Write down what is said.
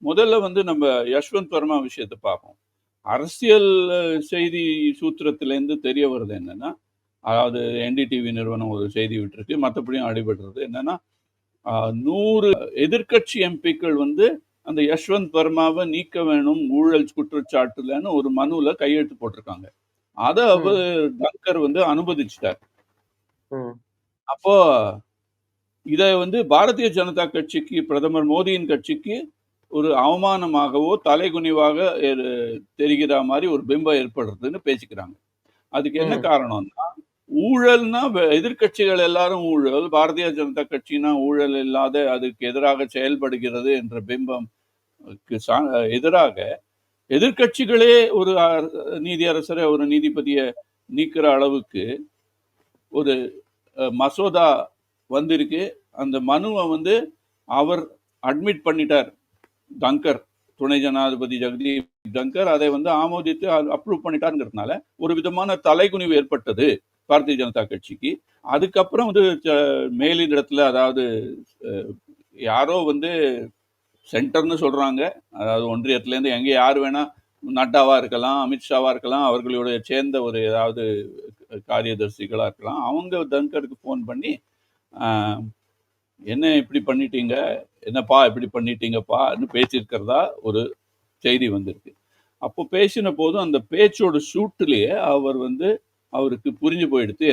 முதல்ல வந்து நம்ம யஷ்வந்த் வர்மா விஷயத்த பார்ப்போம். அரசியல் செய்தி சூத்திரத்திலேருந்து தெரிய வருது என்னன்னா, அதாவது என்டிடிவி நிறுவனம் ஒரு செய்தி விட்டிருக்கு. மத்தபடியும் அடிபடுறது என்னன்னா, 100 எதிர்க்கட்சி எம்பிக்கள் வந்து அந்த யஷ்வந்த் வர்மாவ நீக்க வேணும் ஊழல் குற்றச்சாட்டுலன்னு ஒரு மனுல கையெழுத்து போட்டிருக்காங்க. அத அவரு டங்கர் வந்து அனுமதிச்சுட்டார். ம். அப்போ இத வந்து பாரதிய ஜனதா கட்சிக்கு, பிரதமர் மோடியின் கட்சிக்கு ஒரு அவமானமாகவோ, தலைகுனிவாக தெரிகிற மாரி ஒரு பிம்பம் ஏற்படுறதுன்னு பேசிக்கிறாங்க. அதுக்கு என்ன ம். காரணம்னா, ஊழல்னா எதிர்க்கட்சிகள் எல்லாரும் ஊழல், பாரதிய ஜனதா கட்சினா ஊழல் இல்லாத அதுக்கு எதிராக செயல்படுகிறது என்ற பிம்பம்க்கு எதிராக எதிர்க்கட்சிகளே ஒரு நீதியரசரை, ஒரு நீதிபதிய நீக்குற அளவுக்கு ஒரு மசோதா வந்திருக்கு. அந்த மனுவ வந்து அவர் அட்மிட் பண்ணிட்டார். டங்கர், துணை ஜனாதிபதி ஜெகதீப் டங்கர் அதை வந்து ஆமோதித்து அப்ரூவ் பண்ணிட்டாருங்கிறதுனால ஒரு விதமான தலைகுனிவு ஏற்பட்டது பாரதிய ஜனதா கட்சிக்கு. அதுக்கப்புறம் வந்து மேலிடத்துல, அதாவது யாரோ வந்து சென்டர்னு சொல்றாங்க, அதாவது ஒன்றியத்திலேருந்து எங்க யார் வேணா, நட்டாவா இருக்கலாம், அமித்ஷாவா இருக்கலாம், அவர்களுடைய சேர்ந்த ஒரு ஏதாவது காரியதர்சிகளா இருக்கலாம். அவங்க டங்கருக்கு போன் பண்ணி என்ன இப்படி பண்ணிட்டீங்க, என்னப்பா இப்படி பண்ணிட்டீங்கப்பான்னு பேசியிருக்கிறதா ஒரு செய்தி வந்திருக்கு. அப்போ பேசின போதும் அந்த பேச்சோட சூட்டிலேயே அவர் வந்து அவருக்கு புரிஞ்சு போயிடுத்து